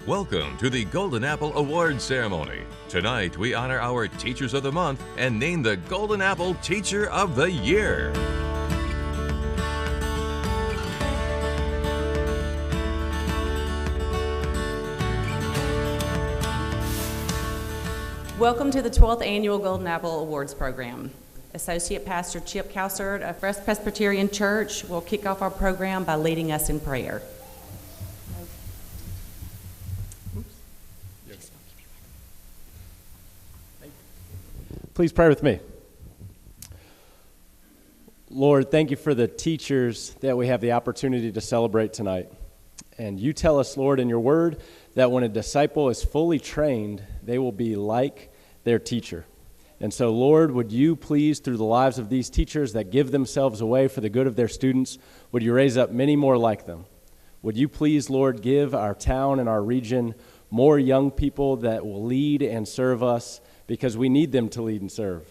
Welcome to the Golden Apple Awards Ceremony. Tonight, we honor our Teachers of the Month and name the Golden Apple Teacher of the Year. Welcome to the 12th Annual Golden Apple Awards Program. Associate Pastor Chip Calsert of First Presbyterian Church will kick off our program by leading us in prayer. Please pray with me. Lord, thank you for the teachers that we have the opportunity to celebrate tonight. And you tell us, Lord, in your word, that when a disciple is fully trained, they will be like their teacher. And so, Lord, would you please, through the lives of these teachers that give themselves away for the good of their students, would you raise up many more like them? Would you please, Lord, give our town and our region more young people that will lead and serve us, because we need them to lead and serve.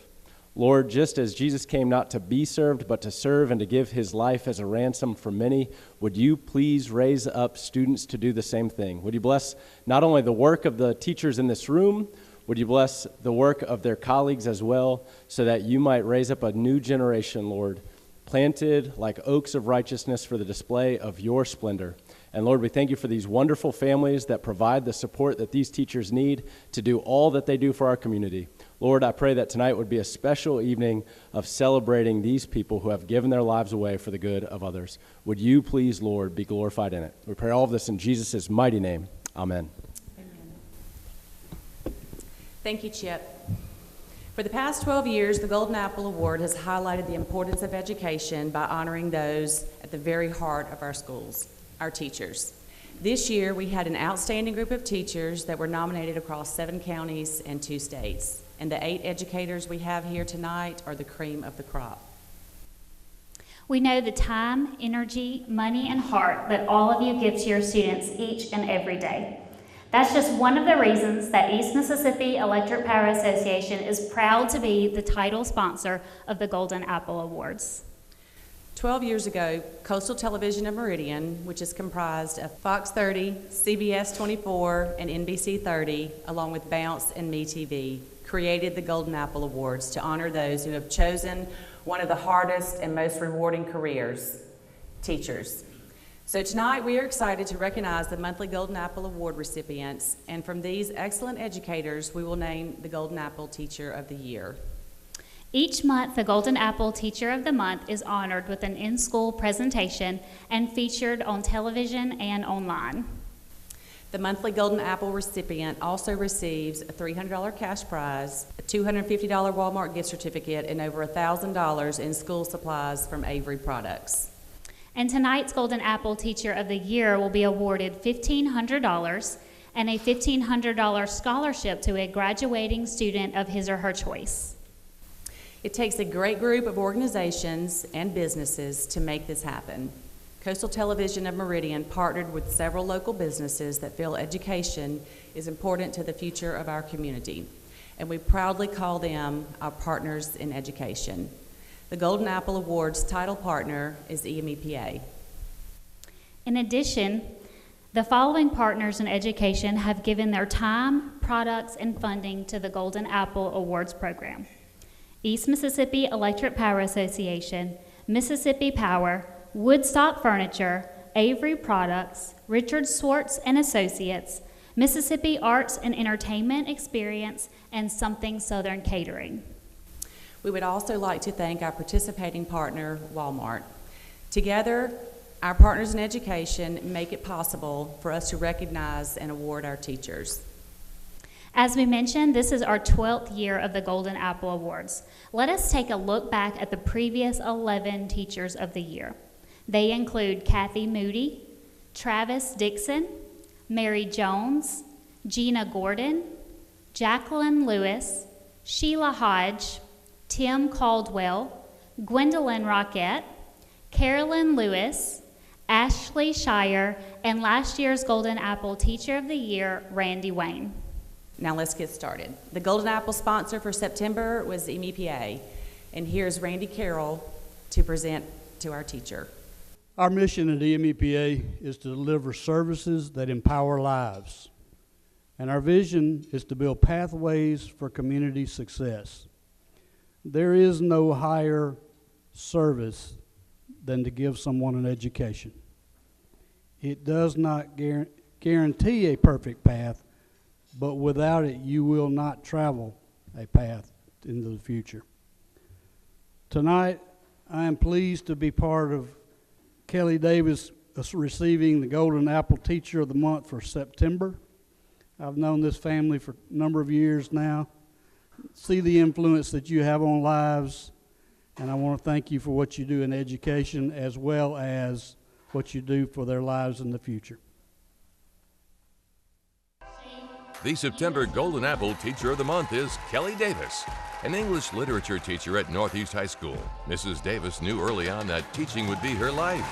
Lord, just as Jesus came not to be served, but to serve and to give his life as a ransom for many, would you please raise up students to do the same thing? Would you bless not only the work of the teachers in this room, would you bless the work of their colleagues as well, so that you might raise up a new generation, Lord, planted like oaks of righteousness for the display of your splendor. And Lord, we thank you for these wonderful families that provide the support that these teachers need to do all that they do for our community. Lord, I pray that tonight would be a special evening of celebrating these people who have given their lives away for the good of others. Would you please, Lord, be glorified in it? We pray all of this in Jesus' mighty name. Amen. Amen. Thank you, Chip. For the past 12 years, the Golden Apple Award has highlighted the importance of education by honoring those at the very heart of our schools, our teachers. This year, we had an outstanding group of teachers that were nominated across 7 counties and 2 states. And the 8 educators we have here tonight are the cream of the crop. We know the time, energy, money, and heart that all of you give to your students each and every day. That's just one of the reasons that East Mississippi Electric Power Association is proud to be the title sponsor of the Golden Apple Awards. 12 years ago, Coastal Television of Meridian, which is comprised of Fox 30, CBS 24, and NBC 30, along with Bounce and MeTV, created the Golden Apple Awards to honor those who have chosen one of the hardest and most rewarding careers, teachers. So tonight we are excited to recognize the monthly Golden Apple Award recipients, and from these excellent educators, we will name the Golden Apple Teacher of the Year. Each month, the Golden Apple Teacher of the Month is honored with an in-school presentation and featured on television and online. The monthly Golden Apple recipient also receives a $300 cash prize, a $250 Walmart gift certificate, and over $1,000 in school supplies from Avery Products. And tonight's Golden Apple Teacher of the Year will be awarded $1,500 and a $1,500 scholarship to a graduating student of his or her choice. It takes a great group of organizations and businesses to make this happen. Coastal Television of Meridian partnered with several local businesses that feel education is important to the future of our community, and we proudly call them our partners in education. The Golden Apple Awards title partner is EMEPA. In addition, the following partners in education have given their time, products, and funding to the Golden Apple Awards program: East Mississippi Electric Power Association, Mississippi Power, Woodstock Furniture, Avery Products, Richard Swartz and Associates, Mississippi Arts and Entertainment Experience, and Something Southern Catering. We would also like to thank our participating partner, Walmart. Together, our partners in education make it possible for us to recognize and award our teachers. As we mentioned, this is our 12th year of the Golden Apple Awards. Let us take a look back at the previous 11 Teachers of the Year. They include Kathy Moody, Travis Dixon, Mary Jones, Gina Gordon, Jacqueline Lewis, Sheila Hodge, Tim Caldwell, Gwendolyn Rockette, Carolyn Lewis, Ashley Shire, and last year's Golden Apple Teacher of the Year, Randy Wayne. Now let's get started. The Golden Apple sponsor for September was EMEPA, and here's Randy Carroll to present to our teacher. Our mission at EMEPA is to deliver services that empower lives. and our vision is to build pathways for community success. There is no higher service than to give someone an education. It does not guarantee a perfect path, but without it, you will not travel a path into the future. Tonight, I am pleased to be part of Kelly Davis receiving the Golden Apple Teacher of the Month for September. I've known this family for a number of years now. See the influence that you have on lives, and I want to thank you for what you do in education as well as what you do for their lives in the future. The September Golden Apple Teacher of the Month is Kelly Davis, an English literature teacher at Northeast High School. Mrs. Davis knew early on that teaching would be her life.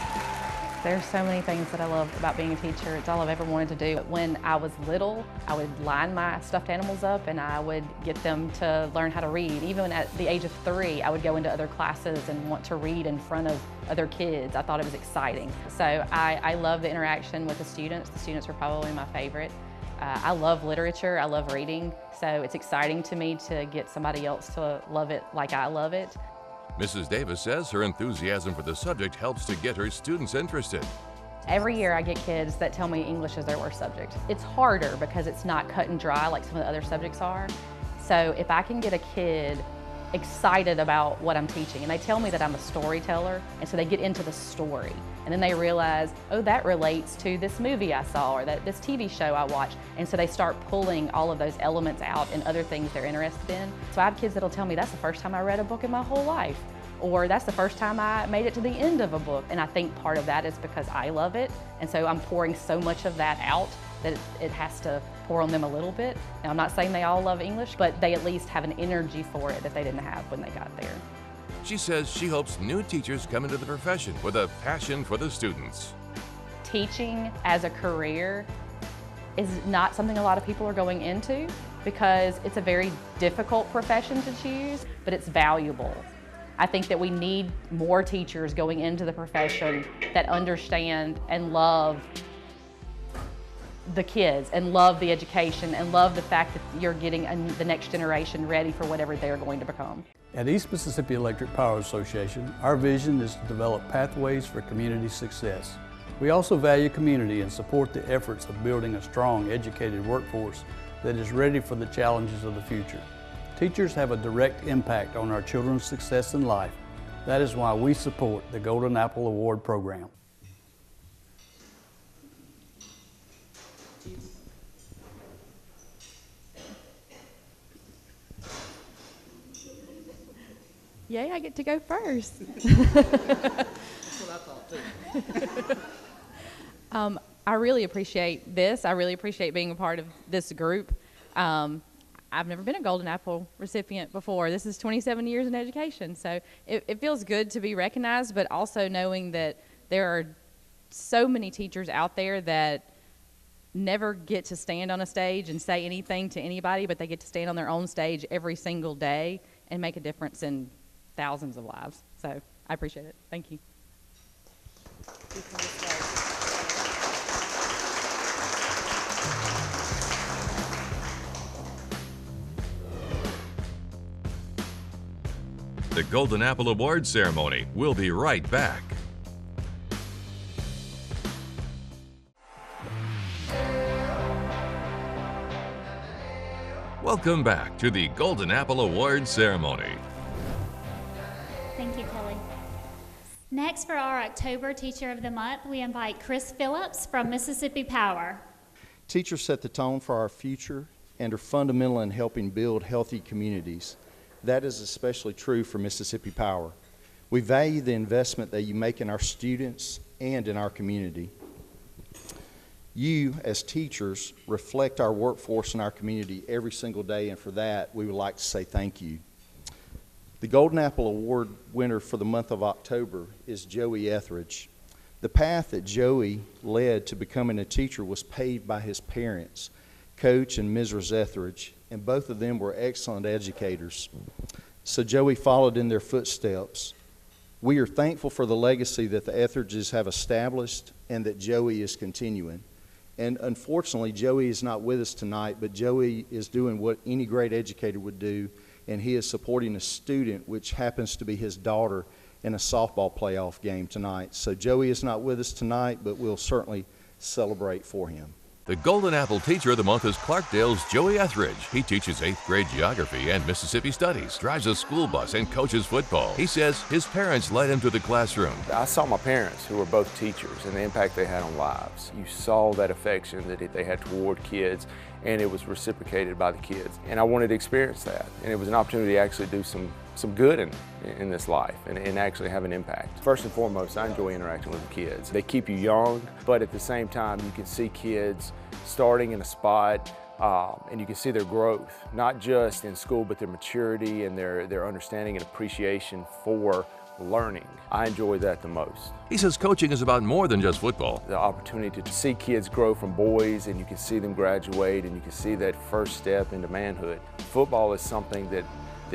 There's so many things that I love about being a teacher. It's all I've ever wanted to do. When I was little, I would line my stuffed animals up and I would get them to learn how to read. Even at the age of 3, I would go into other classes and want to read in front of other kids. I thought it was exciting. So I love the interaction with the students. The students are probably my favorite. I love literature, I love reading, so it's exciting to me to get somebody else to love it like I love it. Mrs. Davis says her enthusiasm for the subject helps to get her students interested. Every year I get kids that tell me English is their worst subject. It's harder because it's not cut and dry like some of the other subjects are. So if I can get a kid excited about what I'm teaching, and they tell me that I'm a storyteller, and so they get into the story, and then they realize, oh, that relates to this movie I saw or this TV show I watched, and so they start pulling all of those elements out and other things they're interested in. So I have kids that'll tell me that's the first time I read a book in my whole life, or that's the first time I made it to the end of a book, and I think part of that is because I love it, and so I'm pouring so much of that out that it has to pour on them a little bit. Now, I'm not saying they all love English, but they at least have an energy for it that they didn't have when they got there. She says she hopes new teachers come into the profession with a passion for the students. Teaching as a career is not something a lot of people are going into because it's a very difficult profession to choose, but it's valuable. I think that we need more teachers going into the profession that understand and love the kids and love the education and love the fact that you're getting the next generation ready for whatever they're going to become. At East Mississippi Electric Power Association, our vision is to develop pathways for community success. We also value community and support the efforts of building a strong, educated workforce that is ready for the challenges of the future. Teachers have a direct impact on our children's success in life. That is why we support the Golden Apple Award program. Yay, I get to go first. That's what I thought too. I really appreciate this. I really appreciate being a part of this group. I've never been a Golden Apple recipient before. This is 27 years in education, so it feels good to be recognized, but also knowing that there are so many teachers out there that never get to stand on a stage and say anything to anybody, but they get to stand on their own stage every single day and make a difference in thousands of lives. So I appreciate it. Thank you. The Golden Apple Award ceremony will be right back. Welcome back to the Golden Apple Award ceremony. Thank you, Kelly. Next, for our October Teacher of the Month, we invite Chris Phillips from Mississippi Power. Teachers set the tone for our future and are fundamental in helping build healthy communities. That is especially true for Mississippi Power. We value the investment that you make in our students and in our community. You, as teachers, reflect our workforce in our community every single day, and for that, we would like to say thank you. The Golden Apple Award winner for the month of October is Joey Etheridge. The path that Joey led to becoming a teacher was paved by his parents, Coach and Mrs. Etheridge, and both of them were excellent educators. So Joey followed in their footsteps. We are thankful for the legacy that the Etheridges have established and that Joey is continuing. And unfortunately, Joey is not with us tonight, but Joey is doing what any great educator would do, and he is supporting a student, which happens to be his daughter, in a softball playoff game tonight. So Joey is not with us tonight, but we'll certainly celebrate for him. The Golden Apple Teacher of the Month is Clarkdale's Joey Etheridge. He teaches 8th grade geography and Mississippi studies, drives a school bus, and coaches football. He says his parents led him to the classroom. I saw my parents, who were both teachers, and the impact they had on lives. You saw that affection that they had toward kids, and it was reciprocated by the kids. And I wanted to experience that, and it was an opportunity to actually do some good in this life and actually have an impact. First and foremost, I enjoy interacting with the kids. They keep you young, but at the same time, you can see kids starting in a spot, and you can see their growth, not just in school, but their maturity and their understanding and appreciation for learning. I enjoy that the most. He says coaching is about more than just football. The opportunity to see kids grow from boys, and you can see them graduate, and you can see that first step into manhood. Football is something that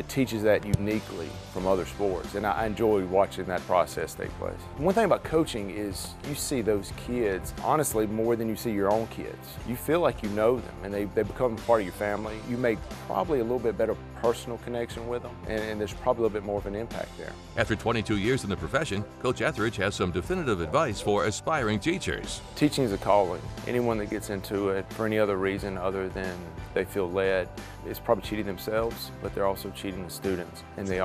teaches that uniquely from other sports, and I enjoy watching that process take place. One thing about coaching is you see those kids, honestly, more than you see your own kids. You feel like you know them, and they become part of your family. You make probably a little bit better personal connection with them, and there's probably a little bit more of an impact there. After 22 years in the profession, Coach Etheridge has some definitive advice for aspiring teachers. Teaching is a calling. Anyone that gets into it for any other reason other than they feel led is probably cheating themselves, but they're also cheating the students. And they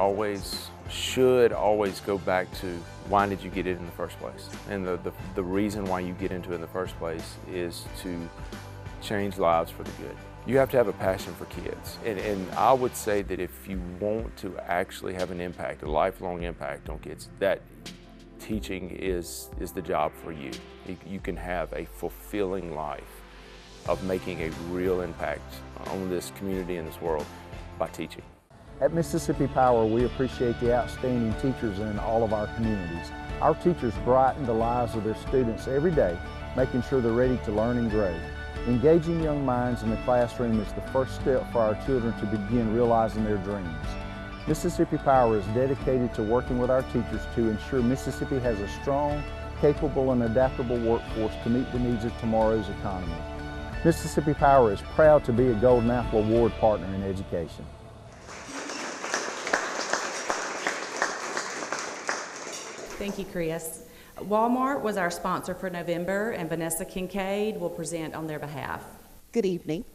should always go back to, why did you get it in the first place? And the reason why you get into it in the first place is to change lives for the good. You have to have a passion for kids. And I would say that if you want to actually have an impact, a lifelong impact on kids, that teaching is the job for you. You can have a fulfilling life of making a real impact on this community and this world by teaching. At Mississippi Power, we appreciate the outstanding teachers in all of our communities. Our teachers brighten the lives of their students every day, making sure they're ready to learn and grow. Engaging young minds in the classroom is the first step for our children to begin realizing their dreams. Mississippi Power is dedicated to working with our teachers to ensure Mississippi has a strong, capable, and adaptable workforce to meet the needs of tomorrow's economy. Mississippi Power is proud to be a Golden Apple Award partner in education. Thank you, Chris. Walmart was our sponsor for November, and Vanessa Kincaid will present on their behalf. Good evening.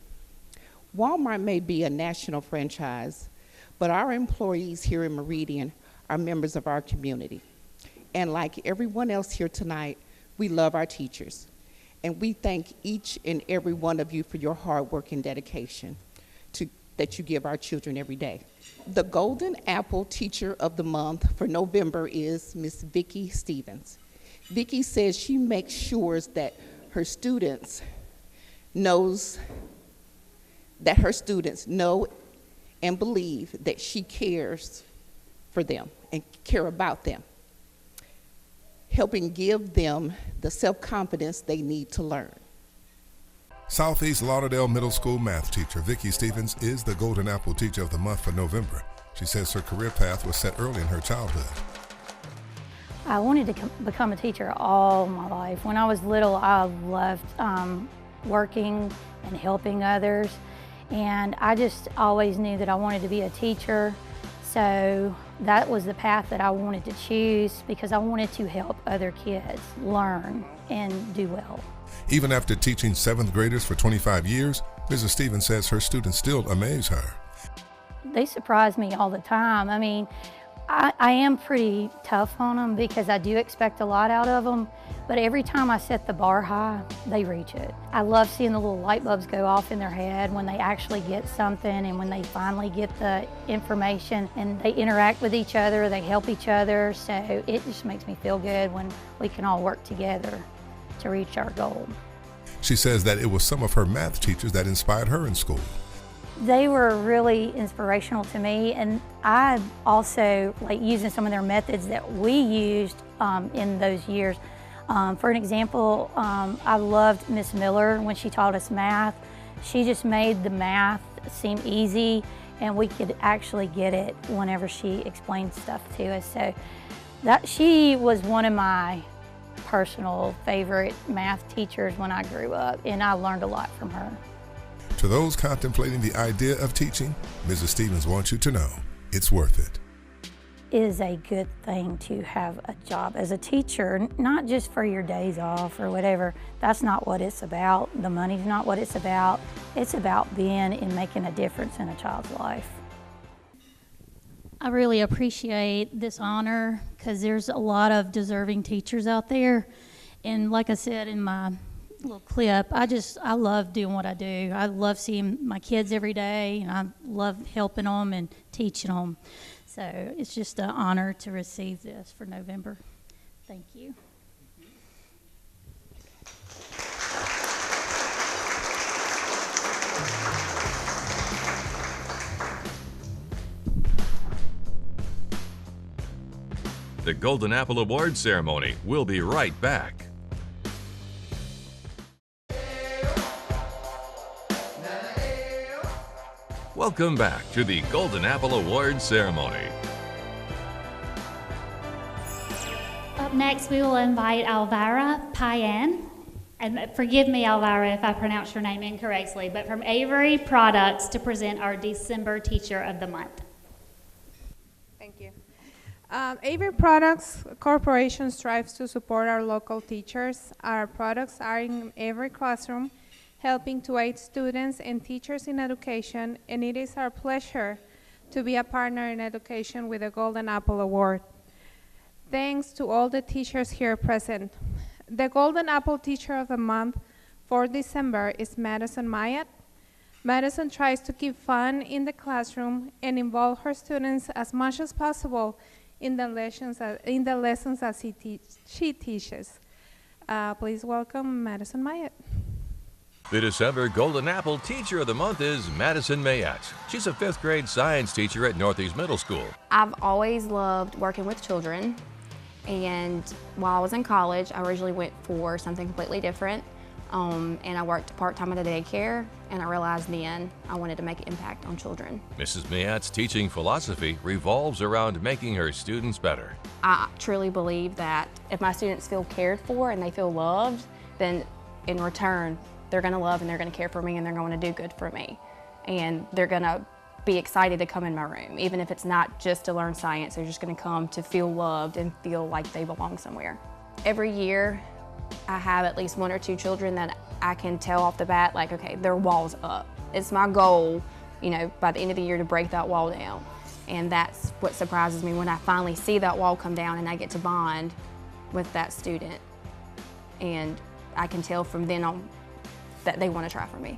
Walmart may be a national franchise, but our employees here in Meridian are members of our community. And like everyone else here tonight, we love our teachers. And we thank each and every one of you for your hard work and dedication that you give our children every day. The Golden Apple Teacher of the Month for November is Miss Vicki Stevens. Vicki says she makes sure that her students know and believe that she cares for them and care about them, helping give them the self-confidence they need to learn. Southeast Lauderdale Middle School math teacher Vicki Stevens is the Golden Apple Teacher of the Month for November. She says her career path was set early in her childhood. I wanted to become a teacher all my life. When I was little, I loved working and helping others, and I just always knew that I wanted to be a teacher. So that was the path that I wanted to choose because I wanted to help other kids learn and do well. Even after teaching 7th graders for 25 years, Mrs. Stevens says her students still amaze her. They surprise me all the time. I mean, I am pretty tough on them because I do expect a lot out of them, but every time I set the bar high, they reach it. I love seeing the little light bulbs go off in their head when they actually get something and when they finally get the information and they interact with each other, they help each other, so it just makes me feel good when we can all work together to reach our goal. She says that it was some of her math teachers that inspired her in school. They were really inspirational to me, and I also like using some of their methods that we used in those years. For an example, I loved Miss Miller when she taught us math. She just made the math seem easy, and we could actually get it whenever she explained stuff to us. So she was one of my personal favorite math teachers when I grew up, and I learned a lot from her. To those contemplating the idea of teaching, Mrs. Stevens wants you to know it's worth it. It is a good thing to have a job as a teacher, not just for your days off or whatever. That's not what it's about. The money's not what it's about. It's about being and making a difference in a child's life. I really appreciate this honor because there's a lot of deserving teachers out there. And like I said in my little clip, I love doing what I do. I love seeing my kids every day, and I love helping them and teaching them. So it's just an honor to receive this for November. Thank you. The Golden Apple Award ceremony will be right back. Welcome back to the Golden Apple Award ceremony. Up next, we will invite Alvara Payan. And forgive me, Alvara, if I pronounce your name incorrectly, but from Avery Products to present our December Teacher of the Month. Thank you. Avery Products Corporation strives to support our local teachers. Our products are in every classroom, helping to aid students and teachers in education, and it is our pleasure to be a partner in education with the Golden Apple Award. Thanks to all the teachers here present. The Golden Apple Teacher of the Month for December is Madison Mayat. Madison tries to keep fun in the classroom and involve her students as much as possible in the lessons as she teaches. Please welcome Madison Mayat. The December Golden Apple Teacher of the Month is Madison Mayat. She's a 5th grade science teacher at Northeast Middle School. I've always loved working with children, and while I was in college, I originally went for something completely different, and I worked part-time at a daycare, and I realized then I wanted to make an impact on children. Mrs. Mayat's teaching philosophy revolves around making her students better. I truly believe that if my students feel cared for and they feel loved, then in return, they're going to love and they're going to care for me and they're going to do good for me. And they're going to be excited to come in my room. Even if it's not just to learn science, they're just going to come to feel loved and feel like they belong somewhere. Every year, I have at least 1 or 2 children that I can tell off the bat, like, okay, their wall's up. It's my goal, you know, by the end of the year to break that wall down. And that's what surprises me when I finally see that wall come down and I get to bond with that student. And I can tell from then on that they want to try for me.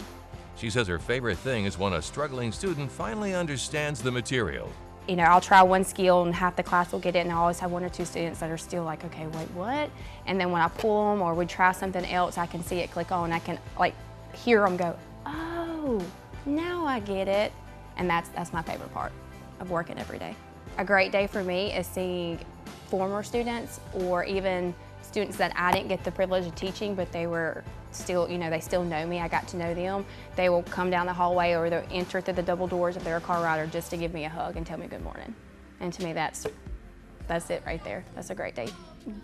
She says her favorite thing is when a struggling student finally understands the material. You know, I'll try one skill and half the class will get it, and I always have 1 or 2 students that are still like, okay, wait, what? And then when I pull them or we try something else, I can see it click on. I can like hear them go, oh, now I get it. And that's my favorite part of working every day. A great day for me is seeing former students or even students that I didn't get the privilege of teaching, but they were still, you know, they still know me. I got to know them. They will come down the hallway or they'll enter through the double doors if they're a car rider just to give me a hug and tell me good morning. And to me, that's it right there. That's a great day.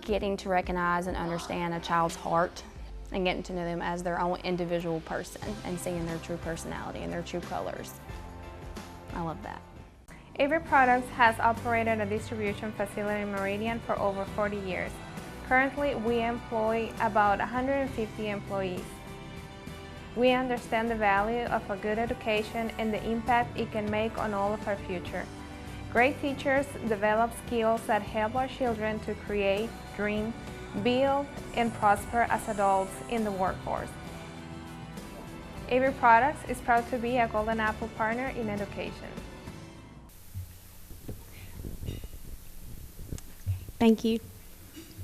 Getting to recognize and understand a child's heart and getting to know them as their own individual person and seeing their true personality and their true colors. I love that. Avery Products has operated a distribution facility in Meridian for over 40 years. Currently, we employ about 150 employees. We understand the value of a good education and the impact it can make on all of our future. Great teachers develop skills that help our children to create, dream, build, and prosper as adults in the workforce. Avery Products is proud to be a Golden Apple partner in education. Thank you.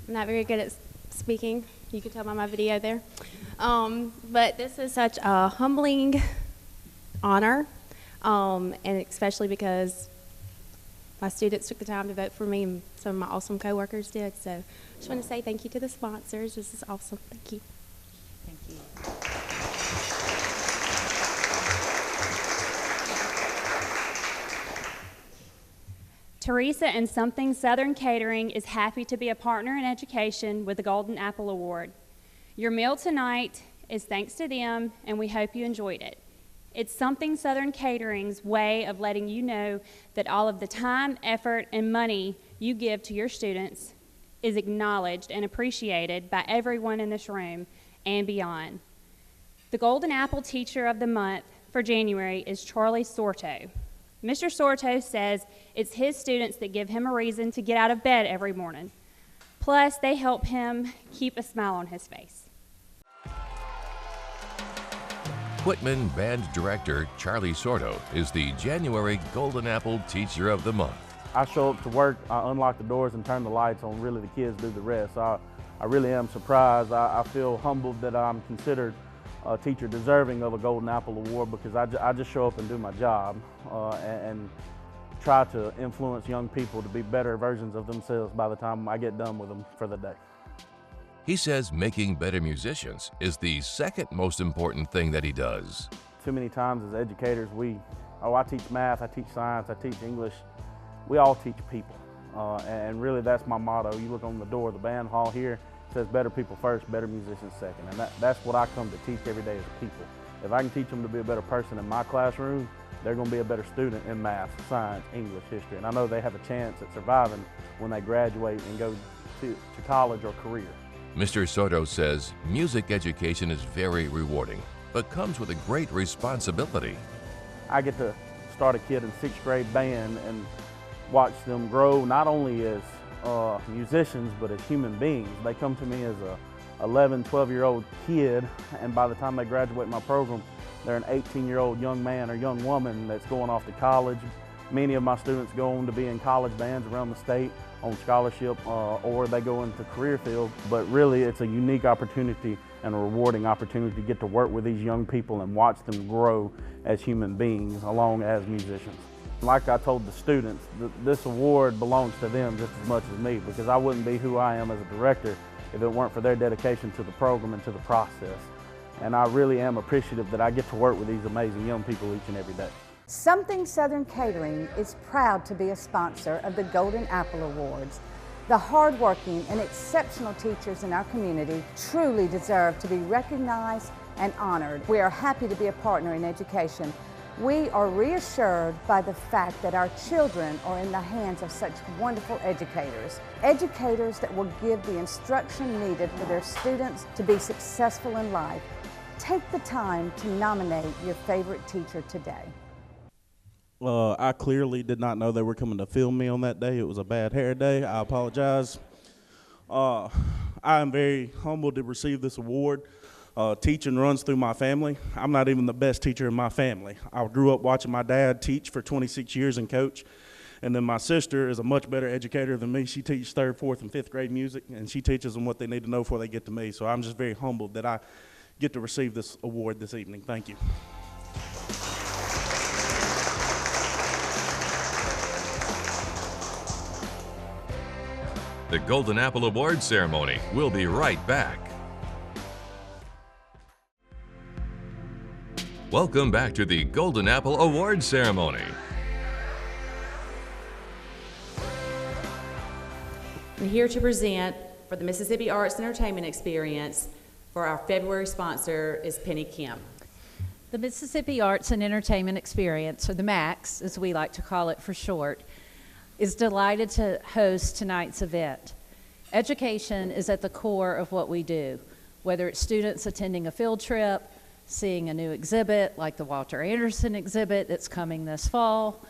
I'm not very good at speaking. You can tell by my video there. But this is such a humbling honor, and especially because my students took the time to vote for me and some of my awesome coworkers did. So I just want to say thank you to the sponsors. This is awesome. Thank you. Thank you. Teresa and Something Southern Catering is happy to be a partner in education with the Golden Apple Award. Your meal tonight is thanks to them, and we hope you enjoyed it. It's Something Southern Catering's way of letting you know that all of the time, effort, and money you give to your students is acknowledged and appreciated by everyone in this room and beyond. The Golden Apple Teacher of the Month for January is Charlie Sorto. Mr. Sorto says it's his students that give him a reason to get out of bed every morning. Plus, they help him keep a smile on his face. Whitman Band Director Charlie Sorto is the January Golden Apple Teacher of the Month. I show up to work, I unlock the doors and turn the lights on. Really, the kids do the rest. I really am surprised. I feel humbled that I'm considered a teacher deserving of a Golden Apple Award, because I just show up and do my job and try to influence young people to be better versions of themselves by the time I get done with them for the day. He says making better musicians is the second most important thing that he does. Too many times as educators, I teach math, I teach science, I teach English. We all teach people, and really that's my motto. You look on the door of the band hall here, it says better people first, better musicians second, and that's what I come to teach every day as people. If I can teach them to be a better person in my classroom, they're going to be a better student in math, science, English, history, and I know they have a chance at surviving when they graduate and go to college or career. Mr. Sorto says music education is very rewarding, but comes with a great responsibility. I get to start a kid in 6th grade band and watch them grow not only as musicians, but as human beings. They come to me as a 11, 12-year-old kid, and by the time they graduate my program, they're an 18-year-old young man or young woman that's going off to college. Many of my students go on to be in college bands around the state on scholarship, or they go into career field. But really, it's a unique opportunity and a rewarding opportunity to get to work with these young people and watch them grow as human beings along as musicians. Like I told the students, this award belongs to them just as much as me, because I wouldn't be who I am as a director if it weren't for their dedication to the program and to the process. And I really am appreciative that I get to work with these amazing young people each and every day. Something Southern Catering is proud to be a sponsor of the Golden Apple Awards. The hardworking and exceptional teachers in our community truly deserve to be recognized and honored. We are happy to be a partner in education. We are reassured by the fact that our children are in the hands of such wonderful educators. Educators that will give the instruction needed for their students to be successful in life. Take the time to nominate your favorite teacher today. I clearly did not know they were coming to film me on that day. It was a bad hair day. I apologize. I am very humbled to receive this award. Teaching runs through my family. I'm not even the best teacher in my family. I grew up watching my dad teach for 26 years and coach. And then my sister is a much better educator than me. She teaches 3rd, 4th, and 5th grade music, and she teaches them what they need to know before they get to me. So I'm just very humbled that I get to receive this award this evening. Thank you. The Golden Apple Award ceremony will be right back. Welcome back to the Golden Apple Award ceremony. I'm here to present for the Mississippi Arts and Entertainment Experience. For our February sponsor is Penny Kim. The Mississippi Arts and Entertainment Experience, or the MAX, as we like to call it for short, is delighted to host tonight's event. Education is at the core of what we do, whether it's students attending a field trip, seeing a new exhibit like the Walter Anderson exhibit that's coming this fall,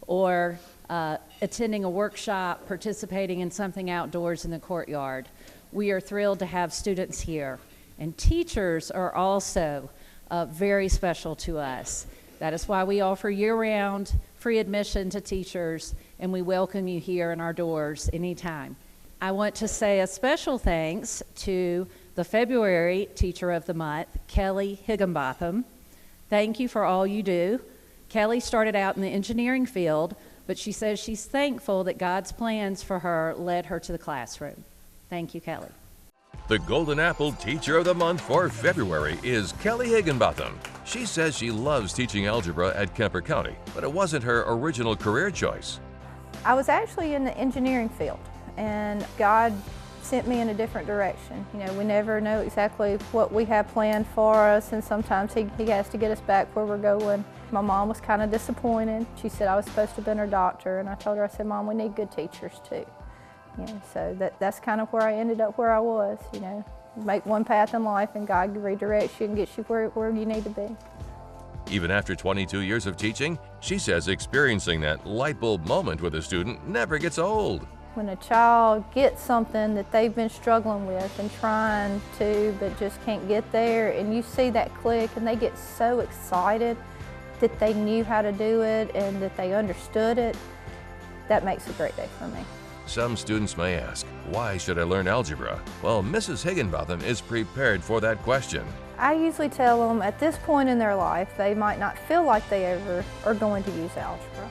or attending a workshop, participating in something outdoors in the courtyard. We are thrilled to have students here. And teachers are also very special to us. That is why we offer year-round free admission to teachers, and we welcome you here in our doors anytime. I want to say a special thanks to the February Teacher of the Month, Kelly Higginbotham. Thank you for all you do. Kelly started out in the engineering field, but she says she's thankful that God's plans for her led her to the classroom. Thank you, Kelly. The Golden Apple Teacher of the Month for February is Kelly Higginbotham. She says she loves teaching algebra at Kemper County, but it wasn't her original career choice. I was actually in the engineering field, and God sent me in a different direction. You know, we never know exactly what we have planned for us, and sometimes he has to get us back where we're going. My mom was kind of disappointed. She said I was supposed to have been her doctor, and I told her, I said, Mom, we need good teachers too. You know, so that's kind of where I ended up where I was, you know. Make one path in life and God redirects you and gets you where you need to be. Even after 22 years of teaching, she says experiencing that light bulb moment with a student never gets old. When a child gets something that they've been struggling with and trying to but just can't get there, and you see that click and they get so excited that they knew how to do it and that they understood it, that makes a great day for me. Some students may ask, why should I learn algebra? Well, Mrs. Higginbotham is prepared for that question. I usually tell them at this point in their life, they might not feel like they ever are going to use algebra.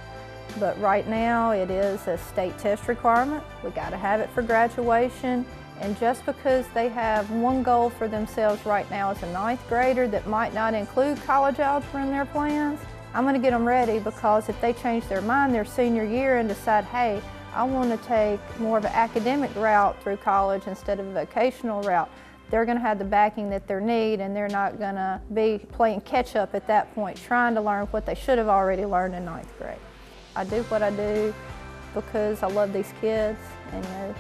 But right now it is a state test requirement. We got to have it for graduation. And just because they have one goal for themselves right now as a 9th grader that might not include college algebra in their plans, I'm going to get them ready, because if they change their mind their senior year and decide, hey, I want to take more of an academic route through college instead of a vocational route, they're going to have the backing that they need, and they're not going to be playing catch up at that point, trying to learn what they should have already learned in 9th grade. I do what I do because I love these kids, and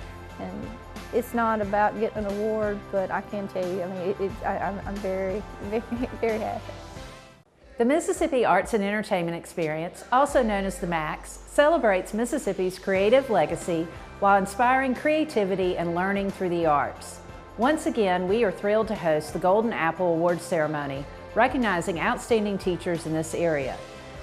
it's not about getting an award, but I can tell you, I mean, I'm very, very, very happy. The Mississippi Arts and Entertainment Experience, also known as the MAX, celebrates Mississippi's creative legacy while inspiring creativity and learning through the arts. Once again, we are thrilled to host the Golden Apple Awards ceremony, recognizing outstanding teachers in this area.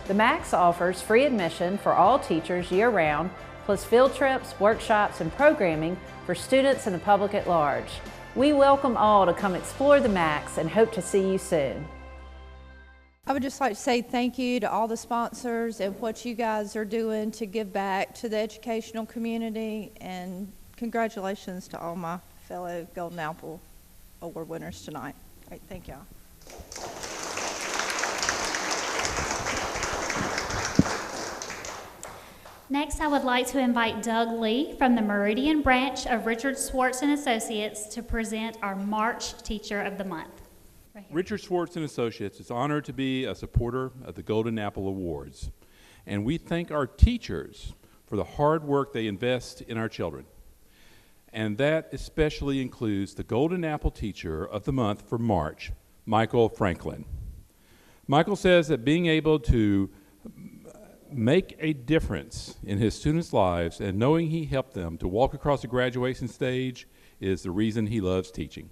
The MAX offers free admission for all teachers year-round, plus field trips, workshops, and programming for students and the public at large. We welcome all to come explore the MAX and hope to see you soon. I would just like to say thank you to all the sponsors and what you guys are doing to give back to the educational community, and congratulations to all my fellow Golden Apple Award winners tonight. Great, thank y'all. Next, I would like to invite Doug Lee from the Meridian branch of Richard Swartz and Associates to present our March Teacher of the Month. Richard Swartz and Associates is honored to be a supporter of the Golden Apple Awards, and we thank our teachers for the hard work they invest in our children. And that especially includes the Golden Apple Teacher of the Month for March, Michael Franklin. Michael says that being able to make a difference in his students' lives and knowing he helped them to walk across the graduation stage is the reason he loves teaching.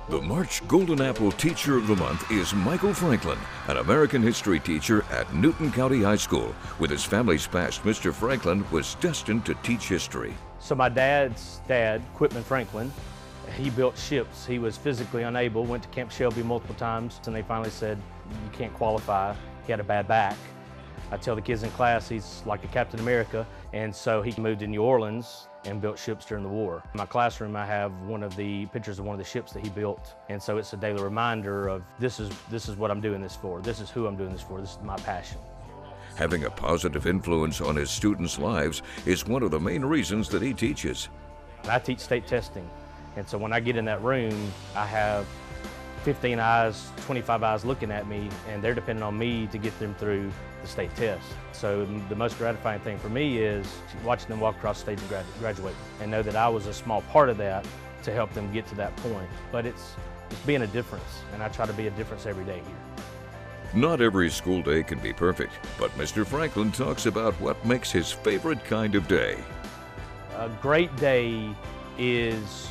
The March Golden Apple Teacher of the Month is Michael Franklin, an American history teacher at Newton County High School. With his family's past, Mr. Franklin was destined to teach history. So my dad's dad, Quitman Franklin, he built ships. He was physically unable, went to Camp Shelby multiple times, and they finally said, you can't qualify. He had a bad back. I tell the kids in class he's like a Captain America, and so he moved to New Orleans and built ships during the war. In my classroom, I have one of the pictures of one of the ships that he built, and so it's a daily reminder of this is what I'm doing this for. This is who I'm doing this for. This is my passion. Having a positive influence on his students' lives is one of the main reasons that he teaches. I teach state testing, and so when I get in that room, I have 15 eyes, 25 eyes looking at me, and they're depending on me to get them through the state test. So the most gratifying thing for me is watching them walk across the stage and graduate, and know that I was a small part of that to help them get to that point. But it's being a difference, and I try to be a difference every day here. Not every school day can be perfect, but Mr. Franklin talks about what makes his favorite kind of day. A great day is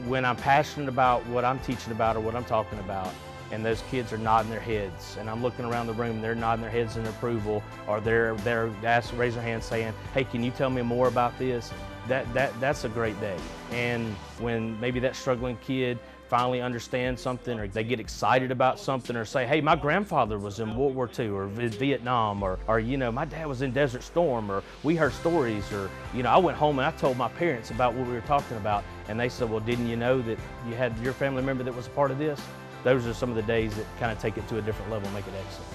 when I'm passionate about what I'm teaching about or what I'm talking about, and those kids are nodding their heads, and I'm looking around the room, they're nodding their heads in approval, or they're raise their hand saying, hey, can you tell me more about this? That's a great day. And when maybe that struggling kid finally understands something, or they get excited about something, or say, hey, my grandfather was in World War II, or Vietnam, or you know, my dad was in Desert Storm, or we heard stories, or you know, I went home and I told my parents about what we were talking about, and they said, well, didn't you know that you had your family member that was a part of this? Those are some of the days that kind of take it to a different level and make it excellent.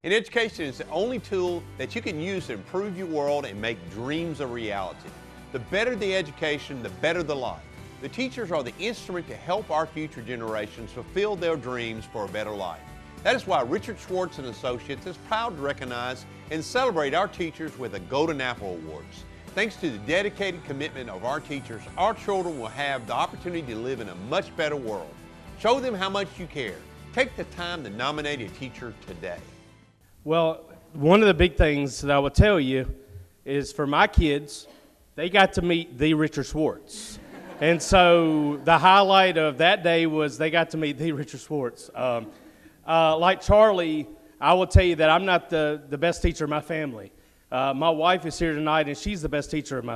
And education is the only tool that you can use to improve your world and make dreams a reality. The better the education, the better the life. The teachers are the instrument to help our future generations fulfill their dreams for a better life. That is why Richard Schwartz and Associates is proud to recognize and celebrate our teachers with the Golden Apple Awards. Thanks to the dedicated commitment of our teachers, our children will have the opportunity to live in a much better world. Show them how much you care. Take the time to nominate a teacher today. Well, one of the big things that I will tell you is for my kids, they got to meet the Richard Schwartz. And so the highlight of that day was they got to meet the Richard Schwartz. Like Charlie, I will tell you that I'm not the best teacher in my family. My wife is here tonight, and she's the best teacher of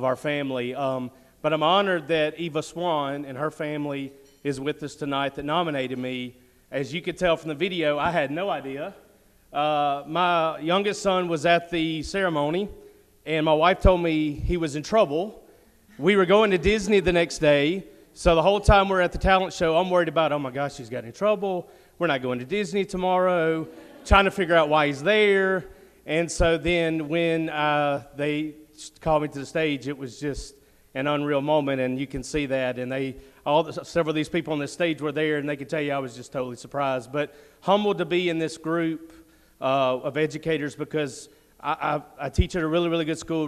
our family. But I'm honored that Eva Swan and her family is with us tonight that nominated me. As you could tell from the video, I had no idea. My youngest son was at the ceremony, and my wife told me he was in trouble. We were going to Disney the next day, so the whole time we're at the talent show, I'm worried about, oh my gosh, he's got in trouble. We're not going to Disney tomorrow, trying to figure out why he's there. And so then when they called me to the stage, it was just an unreal moment, and you can see that. And several of these people on the stage were there, and they could tell you I was just totally surprised. But humbled to be in this group of educators because I teach at a really, really good school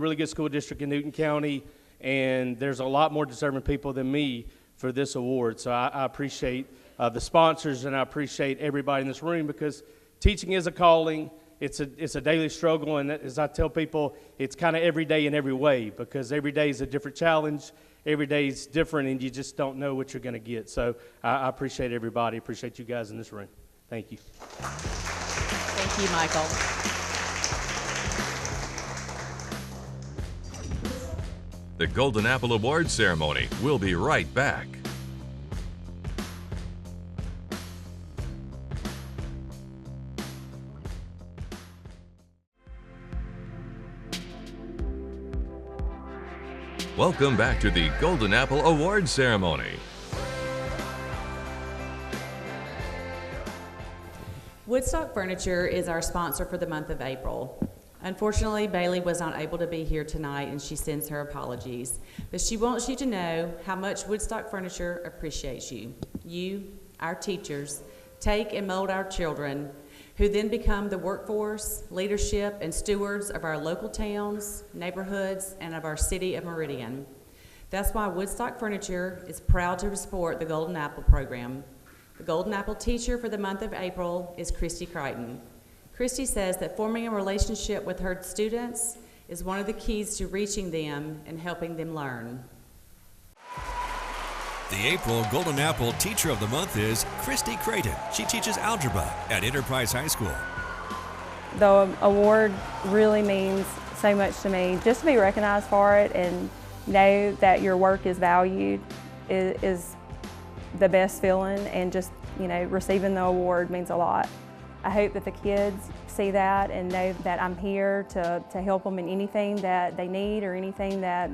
district in Newton County, and there's a lot more deserving people than me for this award. So I appreciate the sponsors, and I appreciate everybody in this room because teaching is a calling. It's a daily struggle, and as I tell people, it's kind of every day in every way because every day is a different challenge. Every day is different, and you just don't know what you're going to get. So I appreciate everybody. Appreciate you guys in this room. Thank you. Thank you, Michael. The Golden Apple Awards ceremony. We'll be right back. Welcome back to the Golden Apple Awards ceremony. Woodstock Furniture is our sponsor for the month of April. Unfortunately, Bailey was not able to be here tonight, and she sends her apologies. But she wants you to know how much Woodstock Furniture appreciates you. You, our teachers, take and mold our children, who then become the workforce, leadership, and stewards of our local towns, neighborhoods, and of our city of Meridian. That's why Woodstock Furniture is proud to support the Golden Apple program. The Golden Apple teacher for the month of April is Christy Crichton. Christy says that forming a relationship with her students is one of the keys to reaching them and helping them learn. The April Golden Apple Teacher of the Month is Christy Creighton. She teaches algebra at Enterprise High School. The award really means so much to me. Just to be recognized for it and know that your work is valued is the best feeling, and just, you know, receiving the award means a lot. I hope that the kids see that and know that I'm here to help them in anything that they need or anything that,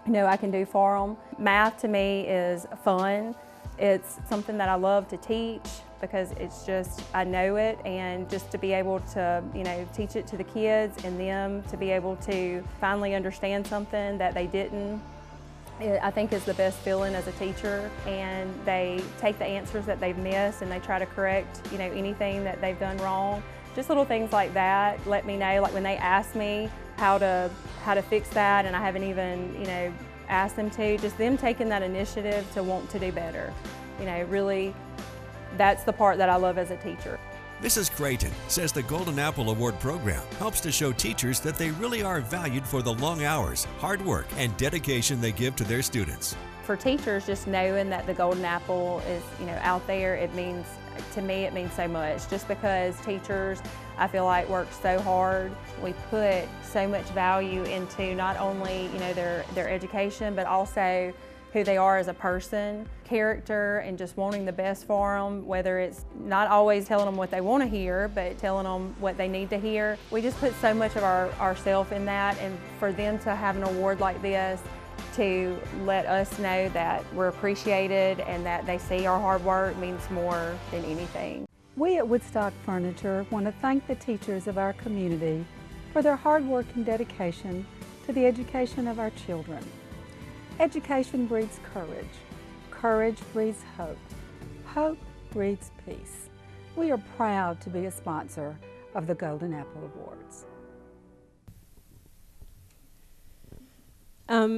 you know, I can do for them. Math to me is fun. It's something that I love to teach because it's just, I know it, and just to be able to, you know, teach it to the kids and them to be able to finally understand something that they didn't, I think is the best feeling as a teacher. And they take the answers that they've missed and they try to correct, you know, anything that they've done wrong. Just little things like that let me know, like when they ask me how to fix that and I haven't even, you know, asked them to, just them taking that initiative to want to do better. You know, really, that's the part that I love as a teacher. Mrs. Creighton says the Golden Apple Award program helps to show teachers that they really are valued for the long hours, hard work, and dedication they give to their students. For teachers, just knowing that the Golden Apple is, you know, out there, it means, to me, it means so much. Just because teachers, I feel like, work so hard. We put so much value into not only, you know, their education, but also who they are as a person, character, and just wanting the best for them, whether it's not always telling them what they want to hear, but telling them what they need to hear. We just put so much of ourselves in that, and for them to have an award like this to let us know that we're appreciated and that they see our hard work means more than anything. We at Woodstock Furniture want to thank the teachers of our community for their hard work and dedication to the education of our children. Education breeds courage. Courage breeds hope. Hope breeds peace. We are proud to be a sponsor of the Golden Apple Awards.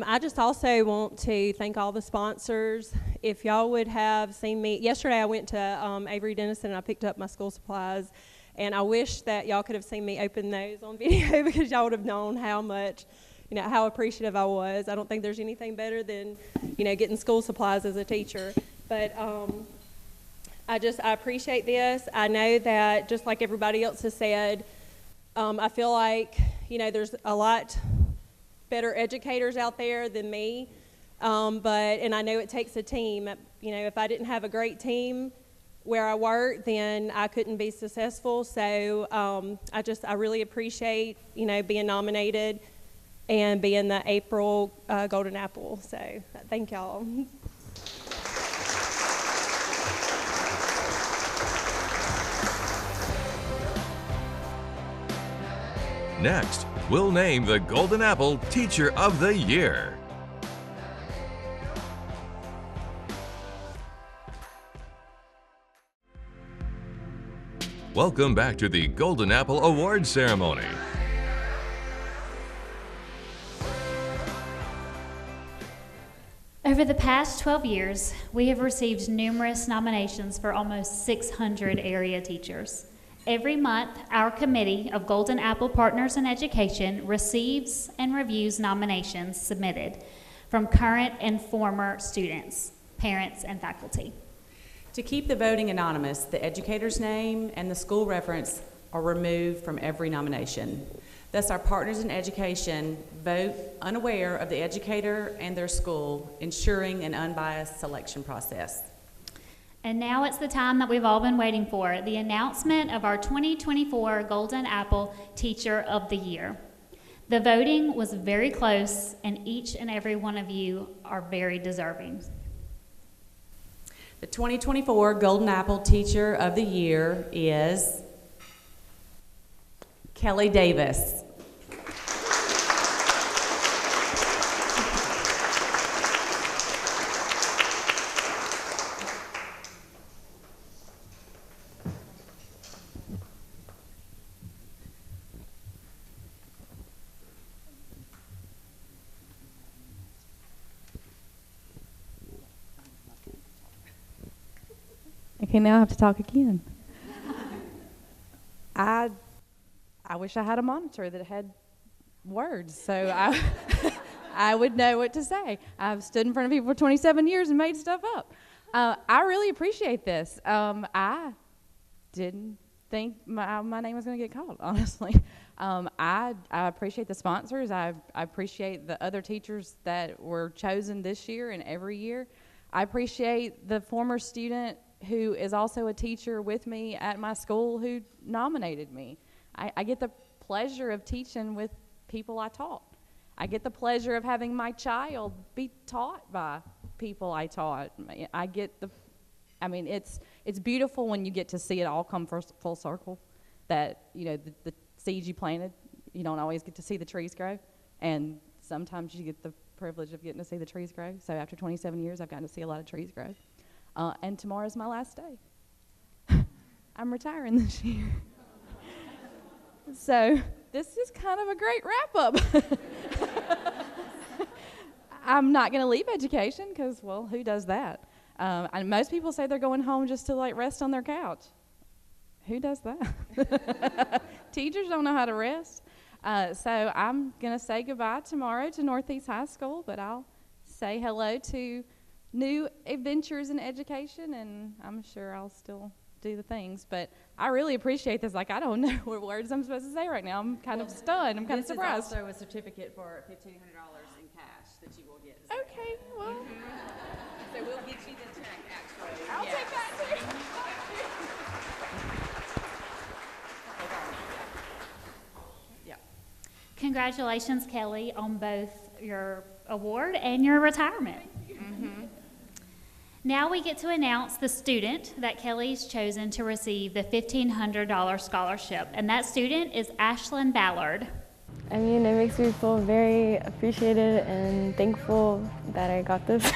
I just also want to thank all the sponsors. If y'all would have seen me, yesterday I went to Avery Dennison and I picked up my school supplies, and I wish that y'all could have seen me open those on video because y'all would have known how much, how appreciative I was. I don't think there's anything better than, getting school supplies as a teacher. But I appreciate this. I know that just like everybody else has said, I feel like, there's a lot better educators out there than me, and I know it takes a team. If I didn't have a great team where I work, then I couldn't be successful. So I really appreciate being nominated and being the April Golden Apple. So thank y'all. Next, we'll name the Golden Apple Teacher of the Year. Welcome back to the Golden Apple Awards ceremony. Over the past 12 years, we have received numerous nominations for almost 600 area teachers. Every month, our committee of Golden Apple Partners in Education receives and reviews nominations submitted from current and former students, parents, and faculty. To keep the voting anonymous, the educator's name and the school reference are removed from every nomination. Thus, our partners in education vote unaware of the educator and their school, ensuring an unbiased selection process. And now it's the time that we've all been waiting for, the announcement of our 2024 Golden Apple Teacher of the Year. The voting was very close, and each and every one of you are very deserving. The 2024 Golden Apple Teacher of the Year is Kelly Davis. Okay, now I have to talk again. I wish I had a monitor that had words, so I would know what to say. I've stood in front of people for 27 years and made stuff up. I really appreciate this. I didn't think my name was going to get called, honestly. I appreciate the sponsors. I appreciate the other teachers that were chosen this year and every year. I appreciate the former student who is also a teacher with me at my school who nominated me. I get the pleasure of teaching with people I taught. I get the pleasure of having my child be taught by people I taught. It's beautiful when you get to see it all come full circle, that, the seeds you planted, you don't always get to see the trees grow, and sometimes you get the privilege of getting to see the trees grow. So after 27 years, I've gotten to see a lot of trees grow. And tomorrow's my last day. I'm retiring this year. So this is kind of a great wrap-up. I'm not going to leave education because, well, who does that? And most people say they're going home just to, rest on their couch. Who does that? Teachers don't know how to rest. So I'm going to say goodbye tomorrow to Northeast High School, but I'll say hello to new adventures in education, and I'm sure I'll still do the things. But I really appreciate this. I don't know what words I'm supposed to say right now. I'm kind of stunned. I'm kind of surprised. This is also a certificate for $1,500 in cash that you will get. Okay, well. So we'll get you the check, actually. I'll take that too. Yeah. Congratulations, Kelly, on both your award and your retirement. Now we get to announce the student that Kelly's chosen to receive the $1,500 scholarship, and that student is Ashlyn Ballard. I mean, it makes me feel very appreciated and thankful that I got this.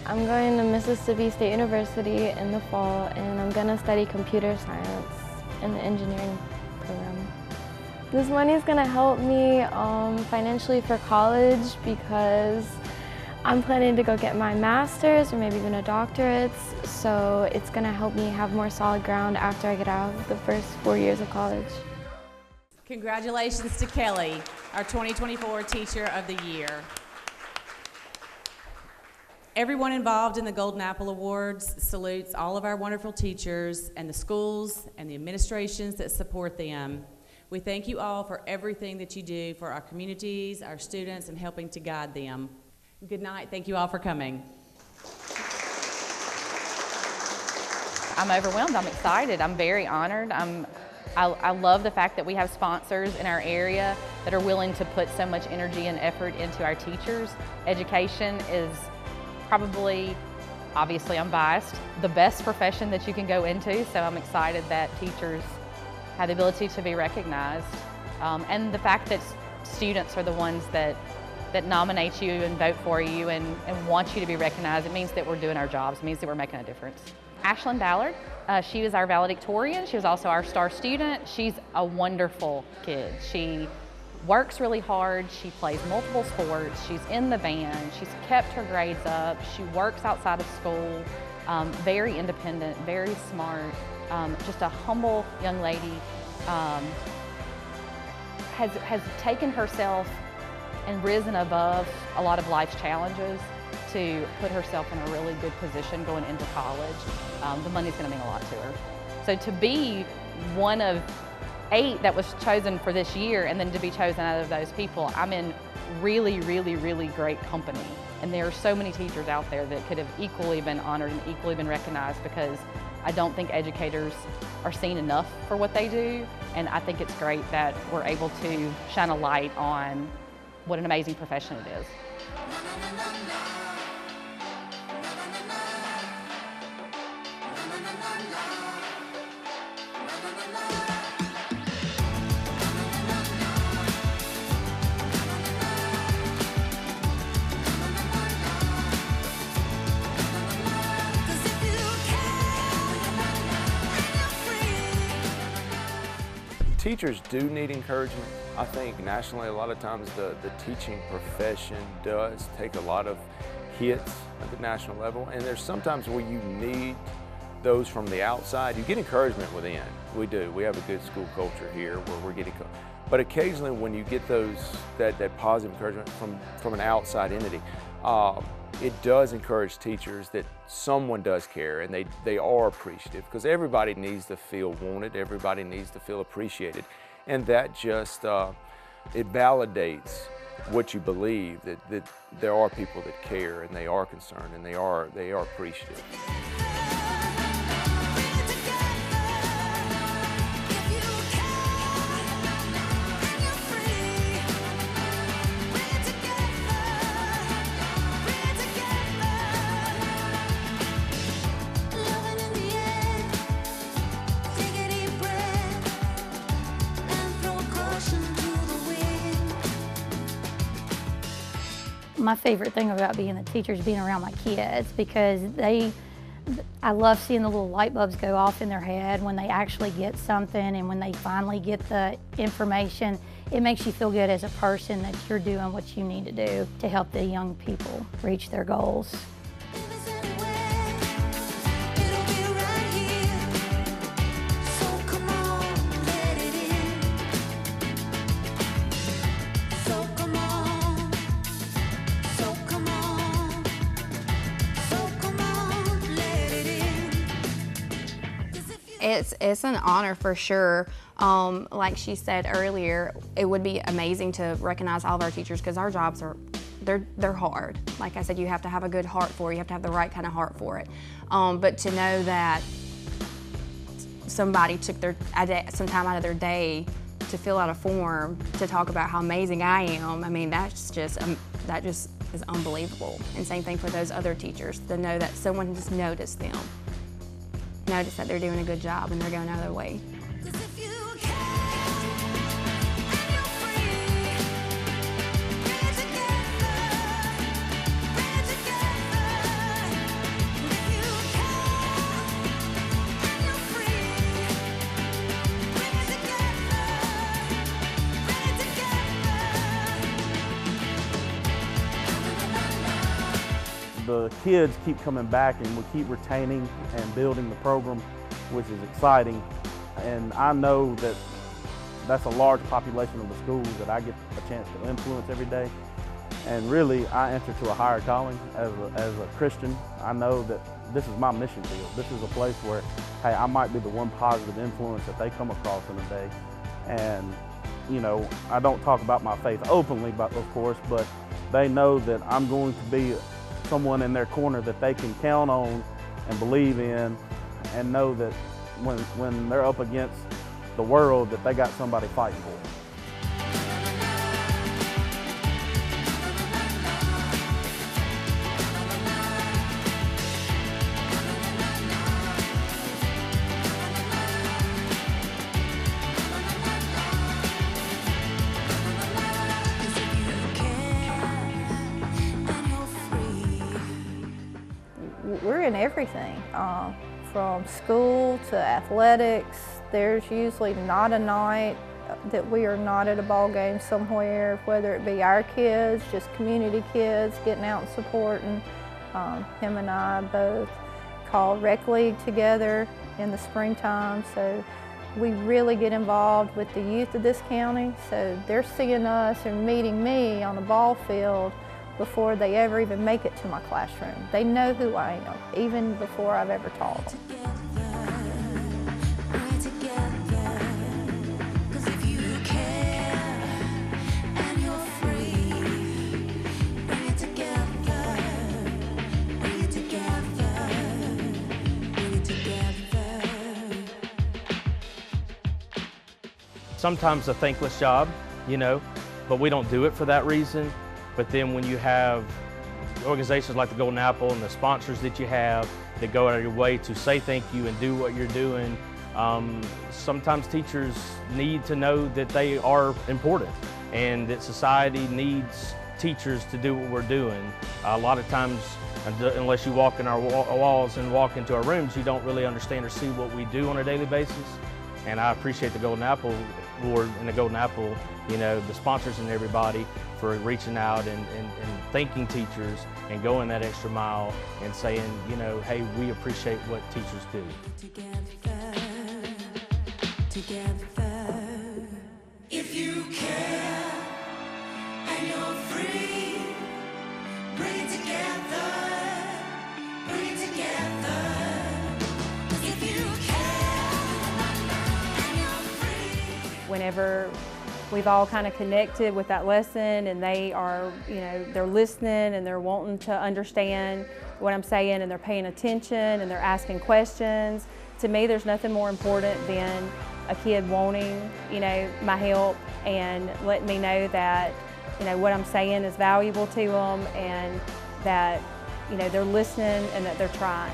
I'm going to Mississippi State University in the fall, and I'm going to study computer science in the engineering program. This money is going to help me financially for college because I'm planning to go get my master's or maybe even a doctorate, so it's going to help me have more solid ground after I get out of the first 4 years of college. Congratulations to Kelly, our 2024 Teacher of the Year. Everyone involved in the Golden Apple Awards salutes all of our wonderful teachers and the schools and the administrations that support them. We thank you all for everything that you do for our communities, our students, and helping to guide them. Good night. Thank you all for coming. I'm overwhelmed. I'm excited. I'm very honored. I love the fact that we have sponsors in our area that are willing to put so much energy and effort into our teachers. Education is probably, obviously I'm biased, the best profession that you can go into, so I'm excited that teachers have the ability to be recognized. And the fact that students are the ones that nominate you and vote for you and want you to be recognized, it means that we're doing our jobs. It means that we're making a difference. Ashlyn Ballard, she was our valedictorian. She was also our star student. She's a wonderful kid. She works really hard. She plays multiple sports. She's in the band. She's kept her grades up. She works outside of school. Very independent, very smart, just a humble young lady. Has taken herself and risen above a lot of life's challenges to put herself in a really good position going into college. The money's going to mean a lot to her. So to be one of 8 that was chosen for this year and then to be chosen out of those people, I'm in really, really, really great company. And there are so many teachers out there that could have equally been honored and equally been recognized, because I don't think educators are seen enough for what they do. And I think it's great that we're able to shine a light on what an amazing profession it is. Teachers do need encouragement. I think nationally a lot of times the teaching profession does take a lot of hits at the national level, and there's sometimes where you need those from the outside. You get encouragement within. We do. We have a good school culture here where we're getting, but occasionally when you get that positive encouragement from an outside entity, it does encourage teachers that someone does care and they are appreciative, because everybody needs to feel wanted, everybody needs to feel appreciated, and that just it validates what you believe, that there are people that care and they are concerned and they are appreciative. My favorite thing about being a teacher is being around my kids, because I love seeing the little light bulbs go off in their head when they actually get something, and when they finally get the information. It makes you feel good as a person that you're doing what you need to do to help the young people reach their goals. It's an honor for sure. Like she said earlier, it would be amazing to recognize all of our teachers, because our jobs are, they're hard. Like I said, you have to have a good heart for it. You have to have the right kind of heart for it. But to know that somebody took some time out of their day to fill out a form to talk about how amazing I am, I mean, that just is unbelievable. And same thing for those other teachers, to know that someone just noticed them, noticed that they're doing a good job and they're going out of their way. The kids keep coming back and we keep retaining and building the program, which is exciting. And I know that that's a large population of the schools that I get a chance to influence every day. And really, I answer to a higher calling as a Christian. I know that this is my mission field. This is a place where, hey, I might be the one positive influence that they come across in a day. And, you know, I don't talk about my faith openly, of course, but they know that I'm going to be someone in their corner that they can count on and believe in, and know that when they're up against the world, that they got somebody fighting for them. We're in everything, from school to athletics. There's usually not a night that we are not at a ball game somewhere, whether it be our kids, just community kids getting out and supporting. Him and I both call rec league together in the springtime, so we really get involved with the youth of this county. So they're seeing us and meeting me on the ball field before they ever even make it to my classroom. They know who I am, even before I've ever taught them. Sometimes a thankless job, you know, but we don't do it for that reason. But then when you have organizations like the Golden Apple and the sponsors that you have that go out of your way to say thank you and do what you're doing, sometimes teachers need to know that they are important and that society needs teachers to do what we're doing. A lot of times, unless you walk in our walls and walk into our rooms, you don't really understand or see what we do on a daily basis. And I appreciate the Golden Apple Award and the Golden Apple, you know, the sponsors and everybody for reaching out and thanking teachers and going that extra mile and saying, you know, hey, we appreciate what teachers do. Together, if you care and you're free, bring it together, bring it together. If you care and you're free. Whenever we've all kind of connected with that lesson and they are, you know, they're listening and they're wanting to understand what I'm saying and they're paying attention and they're asking questions. To me, there's nothing more important than a kid wanting, you know, my help and letting me know that, you know, what I'm saying is valuable to them and that, you know, they're listening and that they're trying.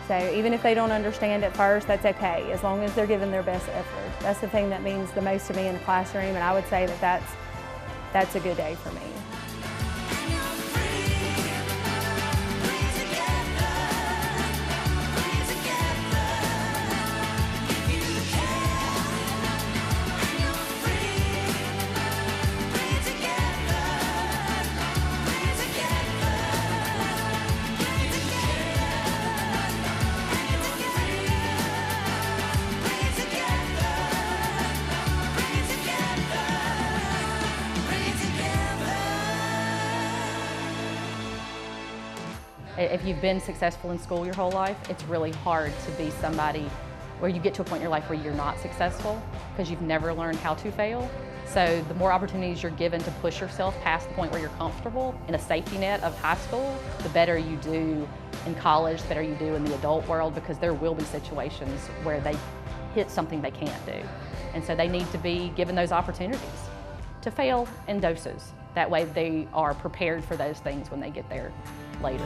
So even if they don't understand at first, that's okay, as long as they're giving their best effort. That's the thing that means the most to me in the classroom, and I would say that that's a good day for me. If you've been successful in school your whole life, it's really hard to be somebody where you get to a point in your life where you're not successful because you've never learned how to fail. So the more opportunities you're given to push yourself past the point where you're comfortable in a safety net of high school, the better you do in college, the better you do in the adult world, because there will be situations where they hit something they can't do. And so they need to be given those opportunities to fail in doses. That way they are prepared for those things when they get there later.